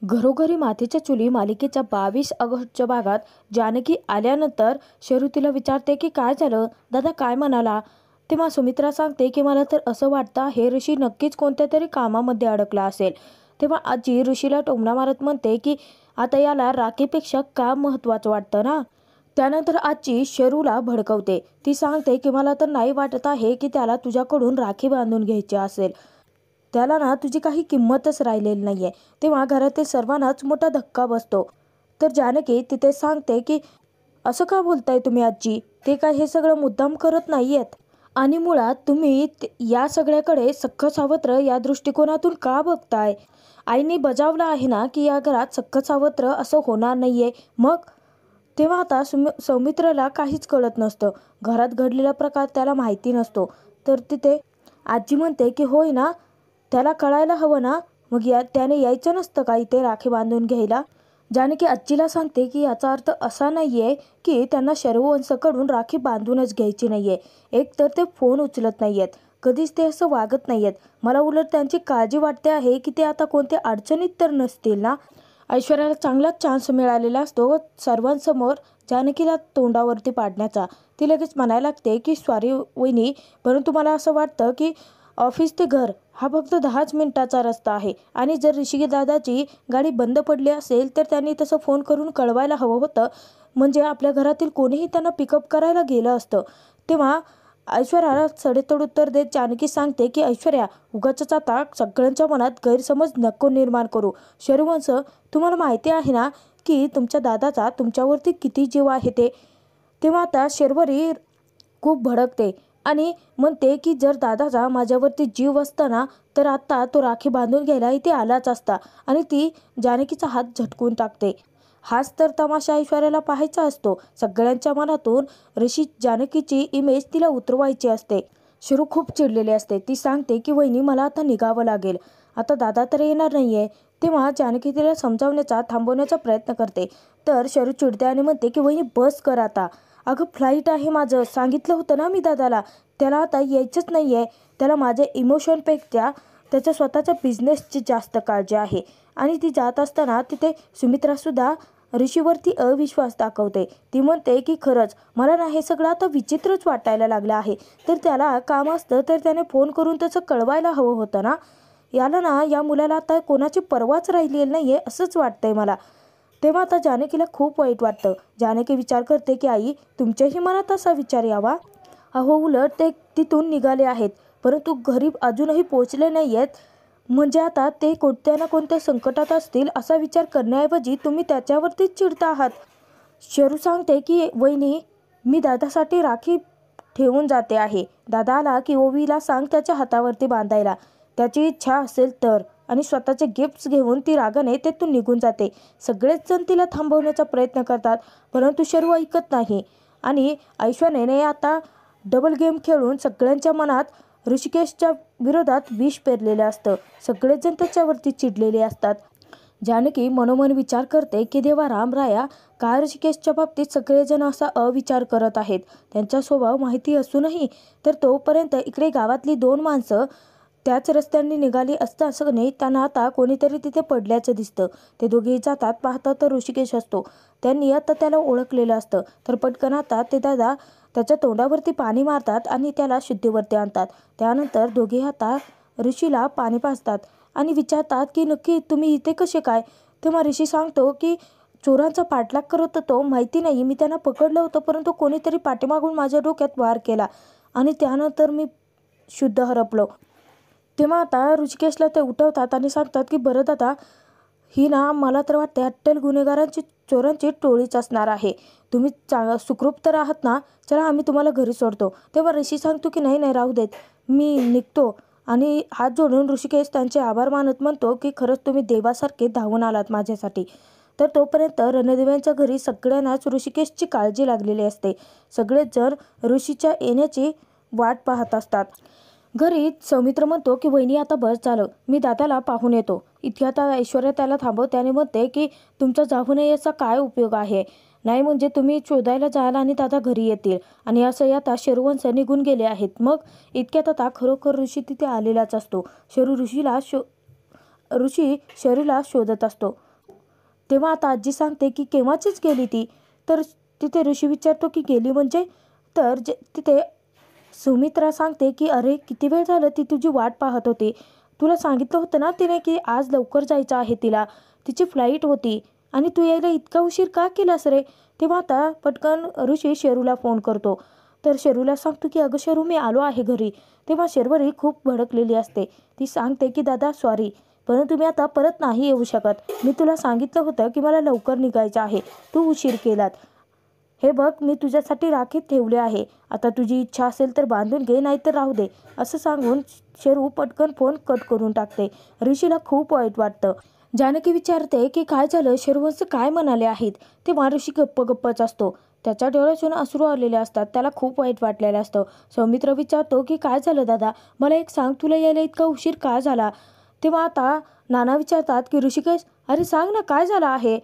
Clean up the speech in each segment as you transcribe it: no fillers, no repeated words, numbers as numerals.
घरोघरी मातीच्या चुली मालिकेच्या 22 ऑगस्टच्या भागात जानकी आल्यानंतर शरू तिला विचारते की काय झालं दादा, काय म्हणाला. तेव्हा सुमित्रा सांगते की मला तर असं वाटतं हे ऋषी नक्कीच कोणत्या तरी कामामध्ये अडकला असेल. तेव्हा आजी ऋषीला टोमणा मारत म्हणते की आता याला राखीपेक्षा काम महत्त्वाचं वाटतं ना. त्यानंतर आजी शरूला भडकवते. ती सांगते की मला तर नाही वाटत आहे की त्याला तुझ्याकडून राखी बांधून घ्यायची असेल. त्याला ना तुझी काही किंमतच राहिलेली नाहीये. तेव्हा घरातील सर्वांनाच मोठा धक्का बसतो. तर जानकी तिथे सांगते की असं का बोलताय तुम्ही आजी, ते काय हे सगळं मुद्दाम करत नाहीयेत. आणि मुळात तुम्ही या सगळ्याकडे सख्ख सावत्र या दृष्टिकोनातून का बघताय. आईने बजावलं आहे ना की या घरात सख्ख सावत्र असं होणार नाहीये. मग तेव्हा आता सौमित्रला काहीच कळत नसतं. घरात घडलेला प्रकार त्याला माहिती नसतो. तर तिथे आजी म्हणते की होय ना, त्याला कळायला हवं ना, मग त्याने यायचं नसतं का इथे राखी बांधून घ्यायला. जानकी आजीला सांगते की याचा अर्थ असा नाहीये की त्यांना शर्ववंशकडून राखी बांधूनच घ्यायची नाहीये. एक तर ते फोन उचलत नाहीयेत, कधीच ते असं वागत नाहीयेत. मला उलट त्यांची काळजी वाटते आहे की ते आता कोणत्या अडचणीत तर नसतील ना. ऐश्वर्याला चांगलाच चान्स मिळालेला असतो सर्वांसमोर जानकीला तोंडावरती पाडण्याचा. ती लगेच म्हणायला लागते की सॉरी वहिनी, परंतु मला असं वाटतं की ऑफिस ते घर हा फक्त 10च मिनिटाचा रस्ता आहे आणि जर ऋषिकेशदादाची गाडी बंद पडली असेल तर त्यांनी तसं फोन करून कळवायला हवं होतं. म्हणजे आपल्या घरातील कोणीही त्यांना पिकअप करायला गेलं असतं. तेव्हा ऐश्वर्याला सडेतोड उत्तर देत जानकी सांगते की ऐश्वर्या, उगाचच आता सगळ्यांच्या मनात गैरसमज नको निर्माण करू. शर्ववंश, तुम्हाला माहिती आहे ना की तुमच्या दादाचा तुमच्यावरती किती जीव आहे ते. तेव्हा आता शर्वरी खूप भडकते आणि म्हणते की जर दादाचा माझ्यावरती जीव असता ना तर आत्ता तो राखी बांधून घ्यायला इथे आलाच असता. आणि ती जानकीचा हात झटकून टाकते. हाच तर तमाशा ऐश्वर्याला पाहायचा असतो. सगळ्यांच्या मनातून ऋषी जानकीची इमेज तिला उतरवायची असते. शरू खूप चिडलेली असते. ती सांगते की वहिनी, मला आता निघावं लागेल, आता दादा तर येणार नाहीये. तेव्हा जानकी तिला समजावण्याचा थांबवण्याचा प्रयत्न करते. तर शरू चिडते आणि म्हणते की वहिनी बस कर आता. अगं फ्लाईट आहे माझं, सांगितलं होतं ना मी दादाला, त्याला आता यायचंच नाहीये. त्याला माझ्या इमोशनपेक्षा त्याच्या स्वतःच्या बिझनेसची जास्त काळजी आहे. आणि ती जात असताना तिथे सुमित्रासुद्धा ऋषीवरती अविश्वास दाखवते. ती म्हणते की खरंच मला ना हे सगळं आता विचित्रच वाटायला लागलं आहे. तर त्याला काम असतं तर त्याने फोन करून त्याचं कळवायला हवं होतं ना. याला ना या मुलाला आता कोणाची पर्वाच राहिलेली नाहीये असंच वाटतंय मला. तेव्हा आता जानकीला खूप वाईट वाटतं. जानकी विचार करते की आई, तुमच्याही मनात असा विचार यावा. अहो उलट ते तिथून निघाले आहेत, परंतु घरी अजूनही पोचले नाही आहेत. म्हणजे आता ते कोणत्या ना कोणत्या संकटात असतील असा विचार करण्याऐवजी तुम्ही त्याच्यावरतीच चिडता आहात. शरू सांगते की वहिनी, मी दादासाठी राखी ठेवून जाते आहे. दादा आला की ओवीला सांग त्याच्या हातावरती बांधायला, त्याची इच्छा असेल तर. आणि स्वतःचे गिफ्ट्स घेऊन ती रागाने तेथून निघून जाते. सगळेच जण तिला थांबवण्याचा प्रयत्न करतात, परंतु शरू ऐकत नाही. आणि ऐश्वर्याने आता डबल गेम खेळून सगळ्यांच्या मनात ऋषिकेशच्या विरोधात विष पेरलेलं असतं. सगळेजण त्याच्यावरती चिडलेले असतात. जानकी मनोमन विचार करते की देवा रामराया, का ऋषिकेशच्या बाबतीत सगळेजण असा अविचार करत आहेत. त्यांचा स्वभाव माहिती असूनही. तर तोपर्यंत इकडे गावातली 2 माणसं त्याच रस्त्याने निघाली असता असं नाही, त्यांना आता कोणीतरी तिथे पडल्याचं दिसतं. ते दोघेही जातात, पाहतात तर ऋषिकेश असतो. त्यांनी आता त्याला ओळखलेलं असतं. तर पटकन आता ते दादा त्याच्या तोंडावरती पाणी मारतात आणि त्याला शुद्धीवरती आणतात. त्यानंतर दोघे आता ऋषीला पाणी पाजतात आणि विचारतात की नक्की तुम्ही इथे कसे काय. तेव्हा ऋषी सांगतो की चोरांचा पाठलाग करत होतो, माहिती नाही, मी त्यांना पकडलं होतं, परंतु कोणीतरी पाठीमागून माझ्या डोक्यात वार केला आणि त्यानंतर मी शुद्ध हरपलो. तेव्हा आता ऋषिकेशला ते उठवतात आणि सांगतात की बरं दादा, ही ना मला तर वाटते अट्टल गुन्हेगारांची चोरांची टोळीच असणार आहे. तुम्ही सुखरूप तर आहात ना, चला आम्ही तुम्हाला घरी सोडतो. तेव्हा ऋषी सांगतो की नाही नाही, राहू देत, मी निघतो. आणि हात जोडून ऋषिकेश त्यांचे आभार मानत म्हणतो की खरंच तुम्ही देवासारखे धावून आलात माझ्यासाठी. तर तोपर्यंत रणदेव्यांच्या घरी सगळ्यांनाच ऋषिकेशची काळजी लागलेली असते. सगळेच जण ऋषीच्या येण्याची वाट पाहत असतात. घरी सौमित्र म्हणतो की वहिनी आता बस झालं, मी दादाला पाहून येतो. इतक्यात ऐश्वर्या त्याला थांबवते आणि म्हणते की तुमचा जाऊ नये याचा काय उपयोग आहे. नाही म्हणजे तुम्ही शोधायला जाल आणि दादा घरी येतील. आणि असं आता शरूवंश निघून गेले आहेत. मग इतक्यात आता खरोखर ऋषी तिथे आलेलाच असतो. शरू ऋषीला ऋषी शरूला शोधत असतो. तेव्हा आता आजी सांगते की केव्हाचीच गेली ती. तर तिथे ऋषी विचारतो की गेली म्हणजे? तर तिथे सुमित्रा सांगते की अरे किती वेळ झालं ती तुझी वाट पाहत होती. तुला सांगितलं होतं ना तिने की आज लवकर जायचं आहे तिला, तिची फ्लाईट होती आणि तू यायला इतका उशीर का केलास रे? तेव्हा आता पटकन ऋषी शेरूला फोन करतो. तर शेरूला सांगतो की अगं शेरू मी आलो आहे घरी. तेव्हा शर्वरी खूप भडकलेली असते. ती सांगते की दादा सॉरी, परंतु मी आता परत नाही येऊ शकत. मी तुला सांगितलं होतं की मला लवकर निघायचं आहे, तू उशीर केलात. हे बघ मी तुझ्यासाठी राखीत ठेवले आहे, आता तुझी इच्छा असेल तर बांधून घे नाही तर राहू दे. असं सांगून शेरू पटकन फोन कट करून टाकते. ऋषीला खूप वाईट वाटतं. जानकी विचारते की काय झालं, शेरूवंश काय म्हणाले आहेत? तेव्हा ऋषी गप्पच असतो. त्याच्या डोळ्यातून अश्रू आलेले असतात. त्याला खूप वाईट वाटलेलं असतं. सौमित्र विचारतो की काय झालं दादा, मला एक सांग, तुला यायला इतका उशीर का झाला? तेव्हा आता नाना विचारतात की ऋषिकेश अरे सांग ना काय झालं आहे?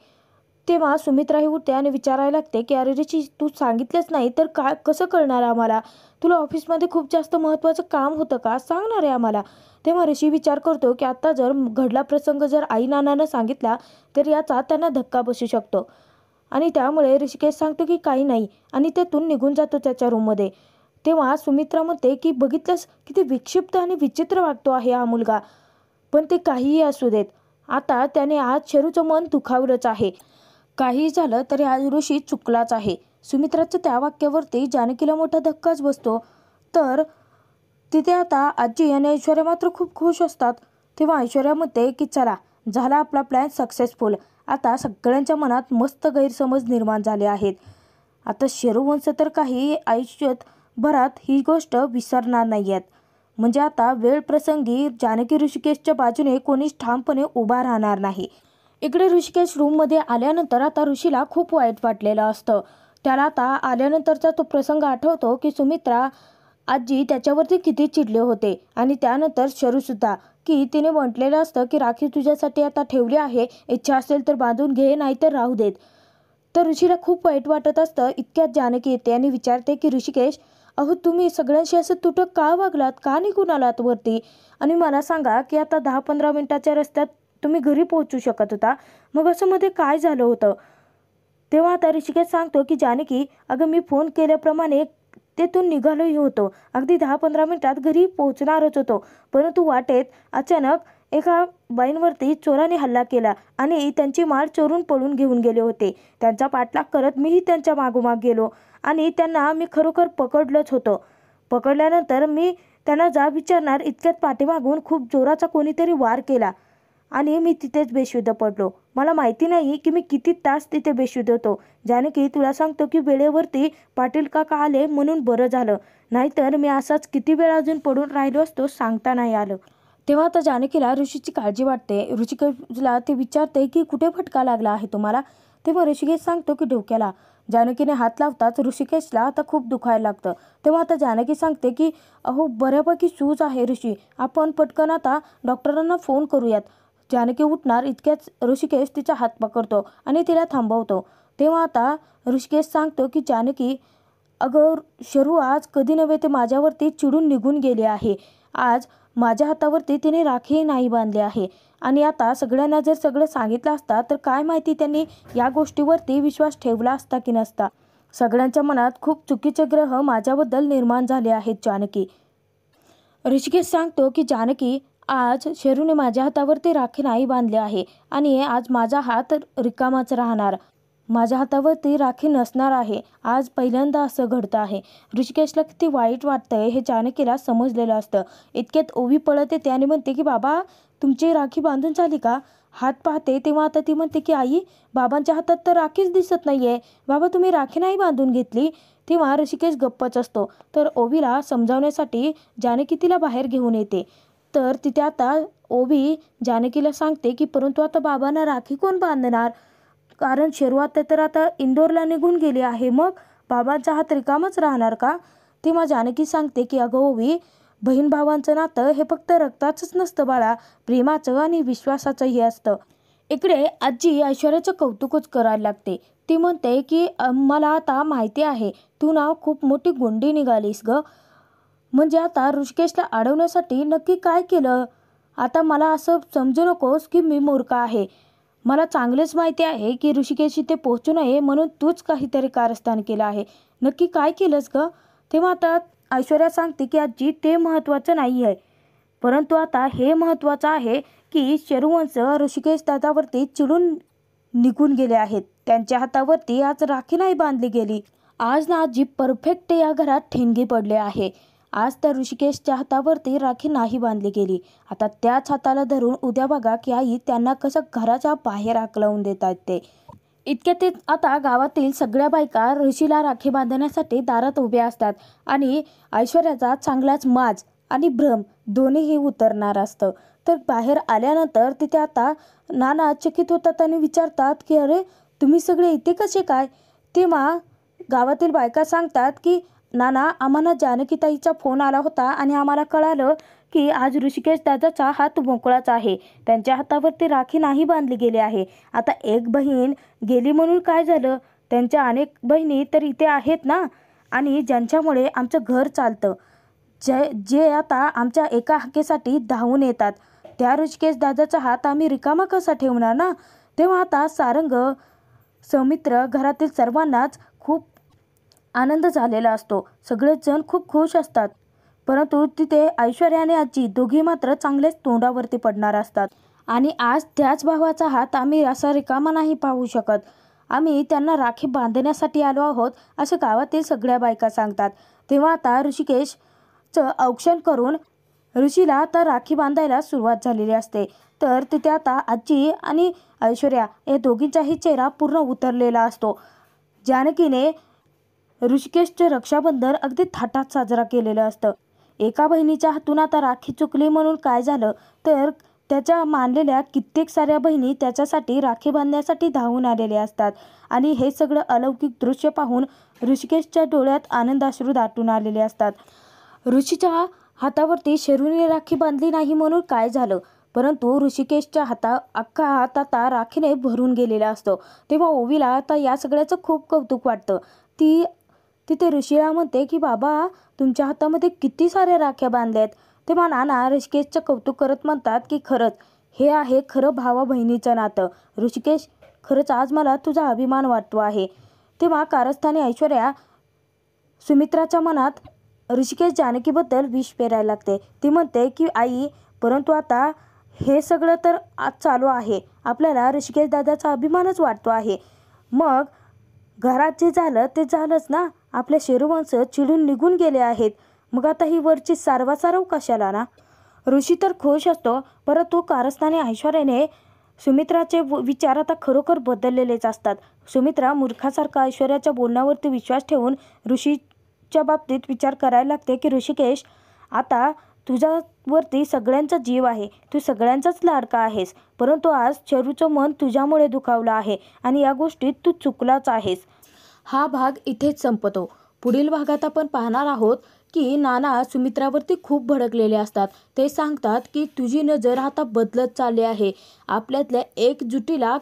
तेव्हा सुमित्राही उठते आणि विचारायला लागते की अरे ऋषी तू सांगितलंच नाही तर काय कसं कळणार आम्हाला? तुला ऑफिसमध्ये खूप जास्त महत्त्वाचं काम होतं का, सांगणार आहे आम्हाला? तेव्हा ऋषी विचार करतो की आता जर घडला प्रसंग जर आई नानानं सांगितला तर याचा त्यांना धक्का बसू शकतो. आणि त्यामुळे ऋषिकेश सांगतो की काही नाही आणि तेथून निघून जातो त्याच्या रूममध्ये. तेव्हा सुमित्रा म्हणते की बघितलंस किती विक्षिप्त आणि विचित्र वागतो आहे हा मुलगा. पण ते काहीही असू देत, आता त्याने आज शेरूचं मन दुखावलंच आहे. काही झालं तरी आज ऋषी चुकलाच आहे. सुमित्राच्या त्या वाक्यावरती जानकीला मोठा धक्काच बसतो. तर तिथे आता आजी आणि ऐश्वर्या मात्र खूप खुश असतात. तेव्हा ऐश्वर्या म्हणते की चला झाला आपला प्लॅन सक्सेसफुल. आता सगळ्यांच्या मनात मस्त गैरसमज निर्माण झाले आहेत. आता शेरूवंश तर काही आयुष्यात भरात ही गोष्ट विसरणार नाही आहेत. म्हणजे आता वेळ प्रसंगी जानकी ऋषिकेशच्या बाजूने कोणीच ठामपणे उभा राहणार नाही. इकडे ऋषिकेश रूममध्ये आल्यानंतर आता ऋषीला खूप वाईट वाटलेलं असतं. त्याला आता आल्यानंतरचा तो प्रसंग आठवतो की सुमित्रा आजी त्याच्यावरती किती चिडले होते आणि त्यानंतर शरूसुद्धा की तिने म्हटलेलं असतं की राखी तुझ्यासाठी आता ठेवली आहे, इच्छा असेल तर बांधून घे नाही तर राहू देत. तर ऋषीला खूप वाईट वाटत असतं. इतक्यात जानकी येते आणि विचारते की ऋषिकेश अहो तुम्ही सगळ्यांशी असं तुटक का वागलात, का निघून आलात वरती? आणि मला सांगा की आता 10-15 मिनिटाच्या रस्त्यात तुम्ही घरी पोहोचू शकत होता, मग असं मध्ये काय झालं होतं? तेव्हा आता ऋषिकेश सांगतो की जानकी अगं मी फोन केल्याप्रमाणे तेथून निघालोही होतो, अगदी 10-15 मिनिटात घरी पोहोचणारच होतो, परंतु वाटेत अचानक एका बाईंवरती चोराने हल्ला केला आणि त्यांची माळ चोरून पळून घेऊन गेले होते. त्यांचा पाठलाग करत मीही त्यांच्या मागोमाग गेलो आणि त्यांना मी खरोखर पकडलंच होतं. पकडल्यानंतर मी त्यांना जा विचारणार इतक्यात पाठीमागून खूप जोराचा कोणीतरी वार केला आणि मी तिथेच बेशुद्ध पडलो. मला माहिती नाही की मी किती तास तिथे बेशुद्ध होतो. जानकी तुला सांगतो की वेळेवरती पाटील काका आले म्हणून बरं झालं, नाहीतर मी असाच किती वेळ अजून पडून राहिलो असतो सांगता नाही आलं. तेव्हा आता जानकीला ऋषीची काळजी वाटते. ऋषिकेशला ते विचारते की कुठे फटका लागला आहे तुम्हाला? तेव्हा ऋषिकेश सांगतो की डोक्याला. जानकीने हात लावताच ऋषिकेशला आता खूप दुखायला लागतं. तेव्हा आता जानकी सांगते की अहो बऱ्यापैकी सूज आहे ऋषी, आपण पटकन आता डॉक्टरांना फोन करूयात. जानकी उठणार इतक्याच ऋषिकेश तिचा हात पकडतो आणि तिला थांबवतो. तेव्हा आता ऋषिकेश सांगतो की जानकी अगं शरू आज कधी नव्हे ते माझ्यावरती चिडून निघून गेले आहे. आज माझ्या हातावरती तिने राखी नाही बांधली आहे आणि आता सगळ्यांना जर सगळं सांगितलं असता तर काय माहिती त्यांनी या गोष्टीवरती विश्वास ठेवला असता की नसता. सगळ्यांच्या मनात खूप चुकीचे ग्रह माझ्याबद्दल निर्माण झाले आहेत जानकी. ऋषिकेश सांगतो की जानकी आज शेरूने माझ्या हातावरती राखी नाही बांधली आहे आणि आज माझा हात रिकामाच राहणार, माझ्या हातावरती राखी नसणार आहे. आज पहिल्यांदा असं घडतं आहे. ऋषिकेशला किती वाईट वाटतंय हे जानकीला समजलेलं असतं. इतक्यात ओवी पळत येते आणि म्हणते की बाबा तुमची राखी बांधून झाली का? हात पाहते तेव्हा आता ती म्हणते की आई बाबांच्या हातात तर राखीच दिसत नाहीये, बाबा तुम्ही राखी नाही बांधून घेतली. तेव्हा ऋषिकेश गप्पच असतो. तर ओवीला समजावण्यासाठी जानकी तिला बाहेर घेऊन येते. तर तिथे आता ओवी जानकीला सांगते की परंतु आता बाबांना राखी कोण बांधणार, कारण शेरू तर आता इंदोरला निघून गेली आहे, मग बाबांचा हात रिकामच राहणार का? तेव्हा जानकी सांगते की अगं ओवी बहीण भावांचं नातं हे फक्त रक्ताचंच नसतं बाळा, प्रेमाचं आणि विश्वासाचंही असतं. इकडे आजी ऐश्वर्याचं कौतुकच करायला लागते. ती म्हणते की मला आता माहिती आहे तू ना खूप मोठी गुंडी निघालीस ग. म्हणजे आता ऋषिकेशला अडवण्यासाठी नक्की काय केलं? आता मला असं समजू नकोस की मी मूर्ख आहे. मला चांगलेच माहिती आहे की ऋषिकेश इथे पोहोचू नये म्हणून तूच काहीतरी कारस्थान केलं आहे. नक्की काय केलंस ग? तेव्हा आता ऐश्वर्या सांगते की आजी ते महत्त्वाचं नाही आहे, परंतु आता हे महत्त्वाचं आहे की शरुवंश ऋषिकेश दादावरती चिडून निघून गेले आहेत. त्यांच्या हातावरती आज राखी नाही बांधली गेली. आज ना आजी परफेक्ट या घरात ठिणगी पडले आहे. आज त्या ऋषिकेशच्या हातावरती राखी नाही बांधली गेली. आता त्याच हाताला धरून उद्या बघा की आई त्यांना कसं घराच्या बाहेर हाकलवून देतात ते. इतक्यात आता गावातील सगळ्या बायका ऋषीला राखी बांधण्यासाठी दारात उभ्या असतात आणि ऐश्वर्याचा चांगलाच माज आणि भ्रम दोन्हीही उतरणार असतं. तर बाहेर आल्यानंतर तिथे आता नाना चकित होतात आणि विचारतात की अरे तुम्ही सगळे इथे कसे काय? तेव्हा गावातील बायका सांगतात की नाना आम्हाला जानकीताईचा फोन आला होता आणि आम्हाला कळालं की आज ऋषिकेश दादाचा हात मोकळाच आहे. त्यांच्या हातावरती राखी नाही बांधली गेली आहे. आता एक बहीण गेली म्हणून काय झालं? त्यांच्या अनेक बहिणी तर इथे आहेत ना, आणि ज्यांच्यामुळे आमचं घर चालतं, जे आता आमच्या एका हाकेसाठी धावून येतात. त्या ऋषिकेश दादाचा हात आम्ही रिकामा कसा ठेवणार ना. तेव्हा आता सारंग, सौमित्र, घरातील सर्वांनाच खूप आनंद झालेला असतो. सगळेच जण खूप खुश असतात. परंतु तिथे ऐश्वर्या आणि आजी दोघी मात्र चांगलेच तोंडावरती पडणार असतात. आणि आज त्याच भावाचा हात आम्ही असा रिकामा नाही पाहू शकत. आम्ही त्यांना राखी बांधण्यासाठी आलो आहोत असं गावातील सगळ्या बायका सांगतात. तेव्हा आता ऋषिकेशचं औक्षण करून ऋषीला आता राखी बांधायला सुरुवात झालेली असते. तर तिथे आता आजी आणि ऐश्वर्या या दोघींचाही चेहरा पूर्ण उतरलेला असतो. जानकीने ऋषिकेशचे रक्षाबंधन अगदी थाटात साजरा केलेलं असतं. एका बहिणीच्या हातून आता राखी चुकली म्हणून काय झालं तर त्याच्या मानलेल्या कित्येक साऱ्या बहिणी त्याच्यासाठी राखी बांधण्यासाठी धावून आलेल्या असतात. आणि हे सगळं अलौकिक दृश्य पाहून ऋषिकेशच्या डोळ्यात आनंदाश्रू दाटून आलेले असतात. ऋषीच्या हातावरती शरूने राखी बांधली नाही म्हणून काय झालं, परंतु ऋषिकेशच्या अख्खा हात आता राखीने भरून गेलेला असतो. तेव्हा ओवीला आता या सगळ्याचं खूप कौतुक वाटतं. ती तिथे ऋषीला म्हणते की बाबा तुमच्या हातामध्ये किती साऱ्या राख्या बांधल्यात. तेव्हा नाना ऋषिकेशचं कौतुक करत म्हणतात की खरंच हे आहे खरं भावा बहिणीचं नातं. ऋषिकेश, खरंच आज मला तुझा अभिमान वाटतो आहे. तेव्हा कारस्थानी ऐश्वर्या सुमित्राच्या मनात ऋषिकेश जानकीबद्दल विष पेरायला लागते. ती म्हणते की आई, परंतु आता हे सगळं तर आज चालू आहे, आपल्याला ऋषिकेश दादाचा अभिमानच वाटतो आहे. मग घरात जे झालं ते झालंच ना. आपले शरुवंश चिडून निघून गेले आहेत, मग आता ही वरची सारवासारव कशाला ना. ऋषी तर खुश असतो, परंतु कारस्थानी ऐश्वर्याने सुमित्राचे विचार आता खरोखर बदललेलेच असतात. सुमित्रा मूर्खासारखा ऐश्वर्याच्या बोलण्यावरती विश्वास ठेवून ऋषीच्या बाबतीत विचार करायला लागते की ऋषिकेश, आता तुझ्यावरती सगळ्यांचा जीव आहे, तू सगळ्यांचाच लाडका आहेस, परंतु आज शरूचं मन तुझ्यामुळे दुखावलं आहे आणि या गोष्टीत तू चुकलाच आहेस. हा भाग इथेच संपतो. पुढील भागात आपण पाहणार आहोत की नाना सुमित्रावरती खूप भडकलेले असतात. ते सांगतात की तुझी नजर आता बदलत चालली आहे, आपल्यातल्या एकजुटीला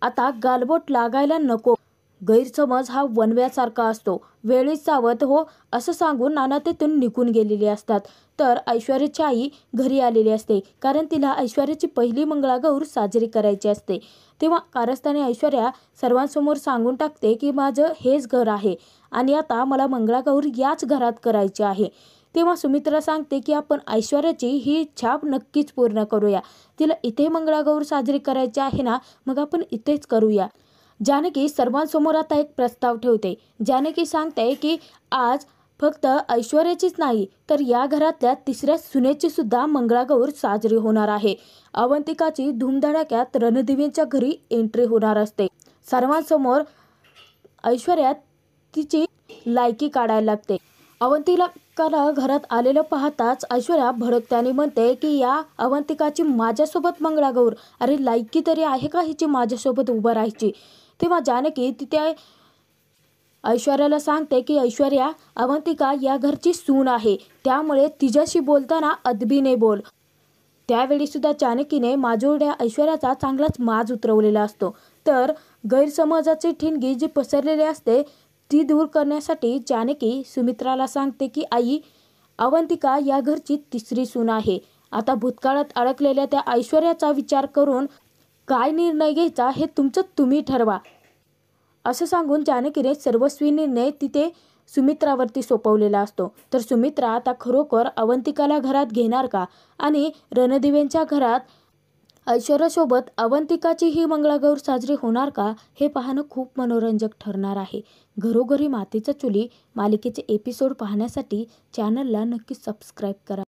आता गालबोट लागायला नको. गैरसमज हा वनव्यासारखा असतो, वेळीच सावध हो असं सांगून नाना तिथून निघून गेलेली असतात. तर ऐश्वर्याची आई घरी आलेली असते, कारण तिला ऐश्वर्याची पहिली मंगळागौर साजरी करायची असते. तेव्हा कारस्थानी ऐश्वर्या सर्वांसमोर सांगून टाकते की माझं हेच घर आहे आणि आता मला मंगळागौर याच घरात करायची आहे. तेव्हा सुमित्रा सांगते की आपण ऐश्वर्याची ही इच्छा नक्कीच पूर्ण करूया. तिला इथे मंगळागौर साजरी करायची आहे ना, मग आपण इथेच करूया. जानकी सर्वांसमोर आता एक प्रस्ताव ठेवते. जानकी सांगते की आज फक्त ऐश्वर्याचीच नाही तर या घरातल्या तिसऱ्या सुनेची सुद्धा मंगळागौर साजरी होणार आहे. अवंतिकाची धूमधडाक्यात रणदेवींच्या घरी एंट्री होणार असते. सर्वांसमोर ऐश्वर्या तिची लायकी काढायला लागते. अवंतिकाला घरात आलेलं पाहताच ऐश्वर्या भडकत्याने म्हणते की या अवंतिकाची माझ्यासोबत मंगळागौर, अरे लायकी तरी आहे का हिची माझ्यासोबत उभं राहायची. तेव्हा जानकी तिथे ऐश्वर्याला सांगते की ऐश्वर्या, अवंतिका या घरची सून आहे, त्यामुळे तिच्याशी बोलताना अदबीने बोल. त्यावेळी सुद्धा जानकीने माजोरड्या ऐश्वर्याचा चांगलाच माज उतरवलेला असतो. तर गैरसमजाची ठिणगी जी पसरलेली असते ती दूर करण्यासाठी जानकी सुमित्राला सांगते की आई, अवंतिका या घरची तिसरी सून आहे आता भूतकाळात अडकलेल्या त्या ऐश्वर्याचा विचार करून काय निर्णय घ्यायचा हे तुमचं तुम्ही ठरवा, असं सांगून जानकीने सर्वस्वी निर्णय तिथे सुमित्रावरती सोपवलेला असतो. तर सुमित्रा आता खरोखर अवंतिकाला घरात घेणार का आणि रणदिवेंच्या घरात ऐश्वर्यासोबत अवंतिकाची ही मंगळागौर साजरी होणार का, हे पाहणं खूप मनोरंजक ठरणार आहे. घरोघरी मातीच्या चुली मालिकेचे एपिसोड पाहण्यासाठी चॅनलला नक्की सबस्क्राईब करा.